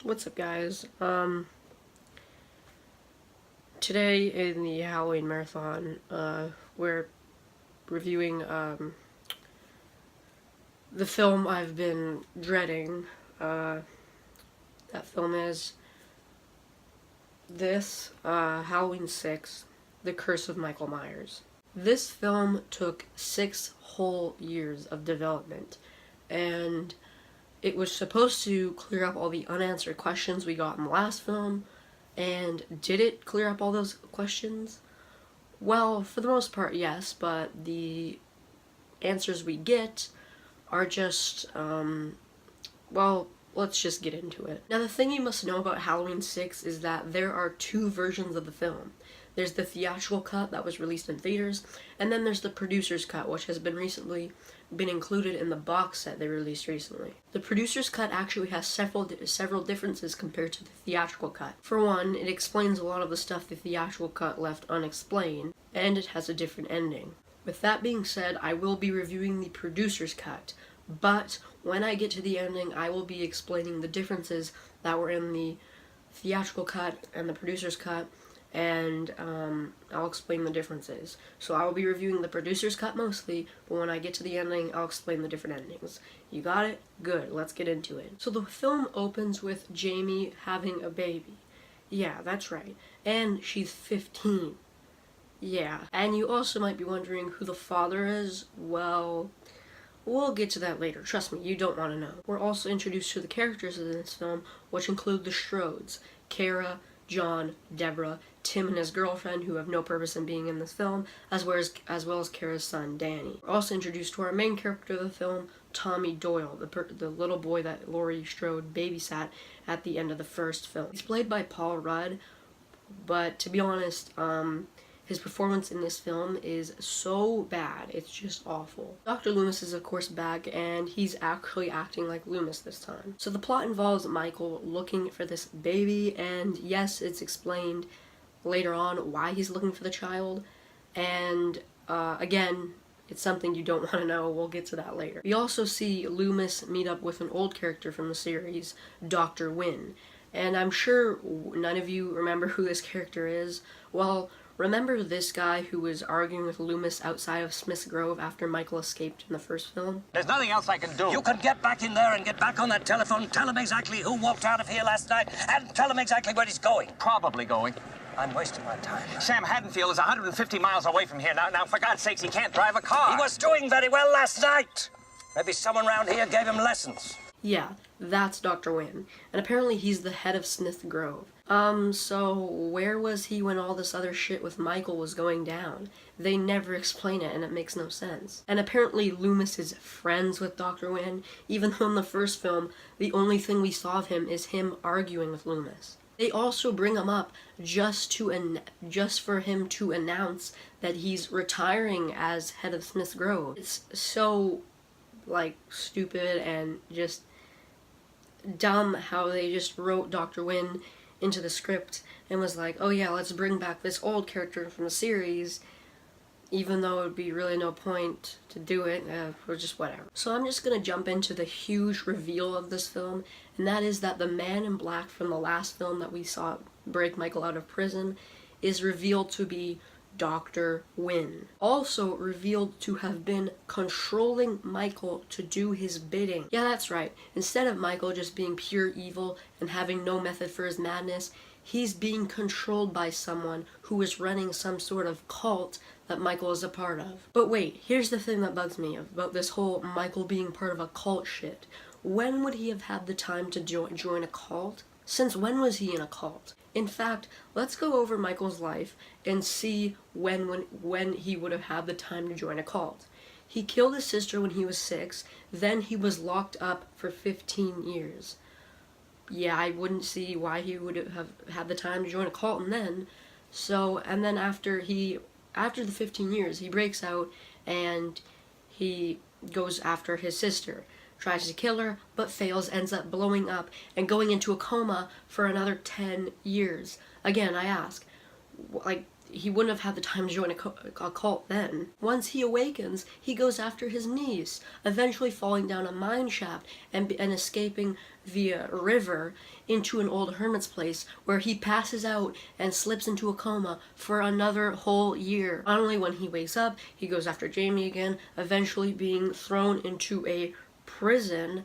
What's up, guys? Today in the Halloween marathon, we're reviewing the film I've been dreading. That film is this Halloween 6: The Curse of Michael Myers. This film took 6 whole years of development, and it was supposed to clear up all the unanswered questions we got in the last film. And did it clear up all those questions? Well, for the most part, yes, but the answers we get are just, well, let's just get into it. Now, the thing you must know about Halloween 6 is that there are 2 versions of the film. There's the theatrical cut that was released in theaters, and then there's the producer's cut, which has been included in the box set they released recently. The producer's cut actually has several differences compared to the theatrical cut. For one, it explains a lot of the stuff the theatrical cut left unexplained, and it has a different ending. With that being said, I will be reviewing the producer's cut, but when I get to the ending, I will be explaining the differences that were in the theatrical cut and the producer's cut, and I'll explain the differences. So I will be reviewing the producer's cut mostly, but when I get to the ending, I'll explain the different endings. You got it? Good, let's get into it. So the film opens with Jamie having a baby. Yeah, that's right. And she's 15. Yeah. And you also might be wondering who the father is. Well, we'll get to that later. Trust me, you don't want to know. We're also introduced to the characters in this film, which include the Strodes: Kara, John, Deborah, Tim and his girlfriend, who have no purpose in being in this film, as well as Kara's son, Danny. We're also introduced to our main character of the film, Tommy Doyle, the little boy that Laurie Strode babysat at the end of the first film. He's played by Paul Rudd, but to be honest, his performance in this film is so bad, it's just awful. Dr. Loomis is of course back, and he's actually acting like Loomis this time. So the plot involves Michael looking for this baby, and yes, it's explained later on why he's looking for the child, and again, it's something you don't want to know. We'll get to that later. We also see Loomis meet up with an old character from the series, Dr. Wynn, and I'm sure none of you remember who this character is. Well, remember this guy who was arguing with Loomis outside of Smith's Grove after Michael escaped in the first film? There's nothing else I can do. You can get back in there and get back on that telephone, tell him exactly who walked out of here last night, and tell him exactly where he's going. Probably going. I'm wasting my time. Sam Haddonfield is 150 miles away from here. Now, for God's sakes, he can't drive a car. He was doing very well last night. Maybe someone around here gave him lessons. Yeah, that's Dr. Wynn, and apparently he's the head of Smith Grove. So where was he when all this other shit with Michael was going down? They never explain it, and it makes no sense. And apparently Loomis is friends with Dr. Wynn, even though in the first film, the only thing we saw of him is him arguing with Loomis. They also bring him up just for him to announce that he's retiring as head of Smith Grove. It's so, stupid and just dumb how they just wrote Dr. Wynn into the script and was like, oh yeah, let's bring back this old character from the series, even though it would be really no point to do it, or just whatever. So I'm just gonna jump into the huge reveal of this film, and that is that the man in black from the last film that we saw break Michael out of prison is revealed to be Dr. Wynn. Also revealed to have been controlling Michael to do his bidding. Yeah, that's right. Instead of Michael just being pure evil and having no method for his madness, he's being controlled by someone who is running some sort of cult that Michael is a part of. But wait, here's the thing that bugs me about this whole Michael being part of a cult shit. When would he have had the time to join a cult? Since when was he in a cult? In fact, let's go over Michael's life and see when he would have had the time to join a cult. He killed his sister when he was 6, then he was locked up for 15 years. Yeah, I wouldn't see why he would have had the time to join a cult and then after the 15 years, he breaks out and he goes after his sister. Tries to kill her, but fails, ends up blowing up and going into a coma for another 10 years. Again, I ask, he wouldn't have had the time to join a cult then. Once he awakens, he goes after his niece, eventually falling down a mine shaft and escaping via river into an old hermit's place where he passes out and slips into a coma for another whole year. Finally, when he wakes up, he goes after Jamie again, eventually being thrown into a prison,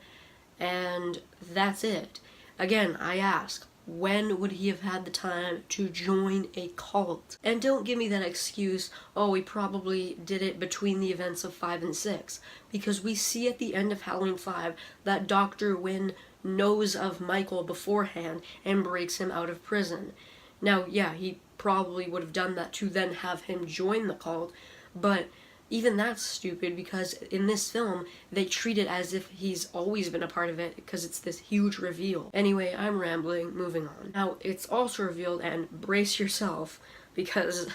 and that's it. Again, I ask, when would he have had the time to join a cult? And don't give me that excuse, oh, he probably did it between the events of 5 and 6, because we see at the end of Halloween 5 that Dr. Wynn knows of Michael beforehand and breaks him out of prison. Now, yeah, he probably would have done that to then have him join the cult, but even that's stupid because in this film, they treat it as if he's always been a part of it because it's this huge reveal. Anyway, I'm rambling, moving on. Now, it's also revealed, and brace yourself, because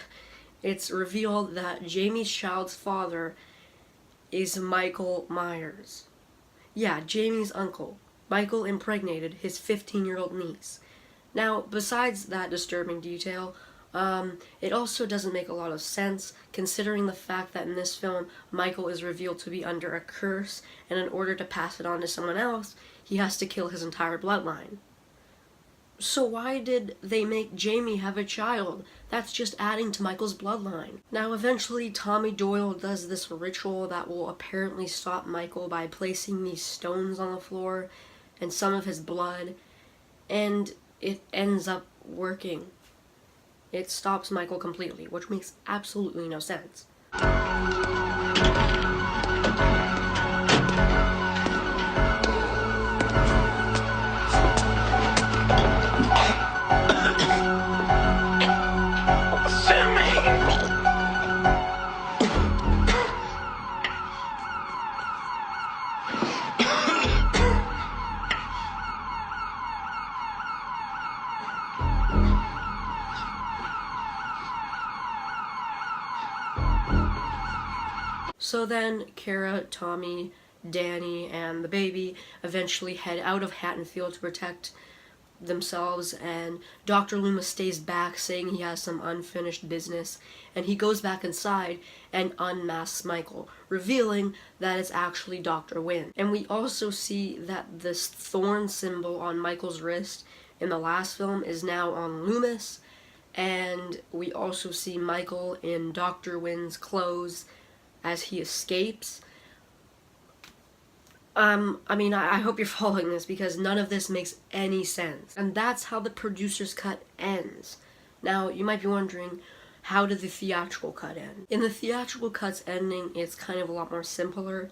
it's revealed that Jamie's child's father is Michael Myers. Yeah, Jamie's uncle. Michael impregnated his 15-year-old niece. Now, besides that disturbing detail, it also doesn't make a lot of sense considering the fact that in this film, Michael is revealed to be under a curse, and in order to pass it on to someone else, he has to kill his entire bloodline. So why did they make Jamie have a child? That's just adding to Michael's bloodline. Now eventually Tommy Doyle does this ritual that will apparently stop Michael by placing these stones on the floor and some of his blood, and it ends up working. It stops Michael completely, which makes absolutely no sense. So then, Kara, Tommy, Danny, and the baby eventually head out of Haddonfield to protect themselves, and Dr. Loomis stays back saying he has some unfinished business, and he goes back inside and unmasks Michael, revealing that it's actually Dr. Wynn. And we also see that this thorn symbol on Michael's wrist in the last film is now on Loomis, and we also see Michael in Dr. Wynn's clothes as he escapes. I hope you're following this because none of this makes any sense. And that's how the producer's cut ends. Now, you might be wondering, how did the theatrical cut end? In the theatrical cut's ending, it's kind of a lot more simpler.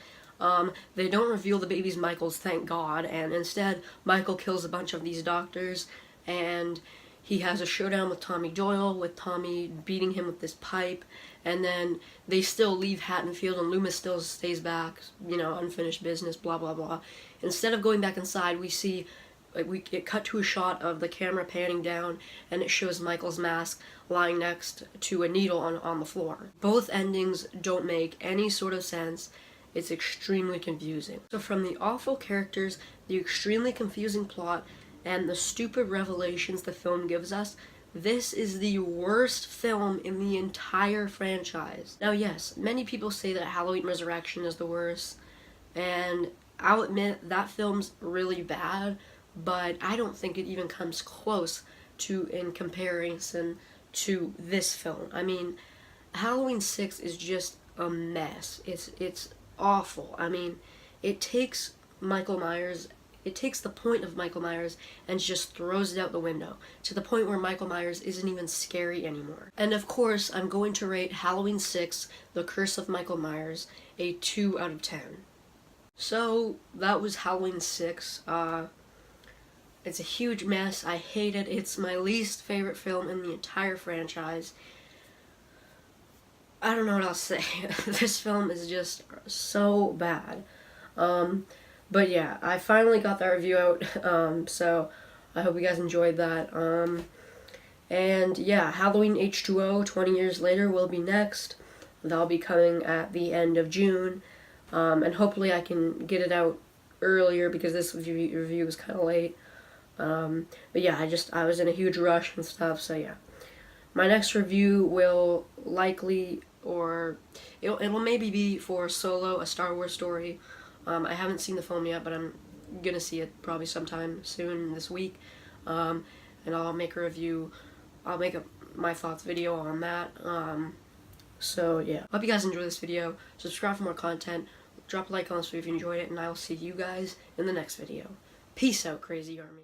They don't reveal the baby's Michael's, thank God, and instead, Michael kills a bunch of these doctors, and he has a showdown with Tommy Doyle, with Tommy beating him with this pipe, and then they still leave Haddonfield and Loomis still stays back, unfinished business, blah, blah, blah. Instead of going back inside, we see, it cut to a shot of the camera panning down, and it shows Michael's mask lying next to a needle on the floor. Both endings don't make any sort of sense. It's extremely confusing. So from the awful characters, the extremely confusing plot, and the stupid revelations the film gives us, this is the worst film in the entire franchise. Now yes, many people say that Halloween Resurrection is the worst, and I'll admit that film's really bad, but I don't think it even comes close in comparison to this film. I mean, Halloween 6 is just a mess. It's awful. I mean, it takes the point of Michael Myers and just throws it out the window, to the point where Michael Myers isn't even scary anymore. And of course, I'm going to rate Halloween 6, The Curse of Michael Myers, a 2 out of 10. So, that was Halloween 6. It's a huge mess. I hate it. It's my least favorite film in the entire franchise. I don't know what else to say. This film is just so bad. But yeah, I finally got that review out, so I hope you guys enjoyed that. And yeah, Halloween H2O, 20 years later, will be next. That'll be coming at the end of June, and hopefully I can get it out earlier because this review was kind of late. But yeah, I was in a huge rush and stuff, so yeah. My next review will likely, or it'll maybe be for Solo, a Star Wars story. I haven't seen the film yet, but I'm gonna see it probably sometime soon this week. And I'll make a review. I'll make my thoughts video on that. So yeah, hope you guys enjoy this video. Subscribe for more content. Drop a like on this video if you enjoyed it, and I will see you guys in the next video. Peace out, Crazy Army.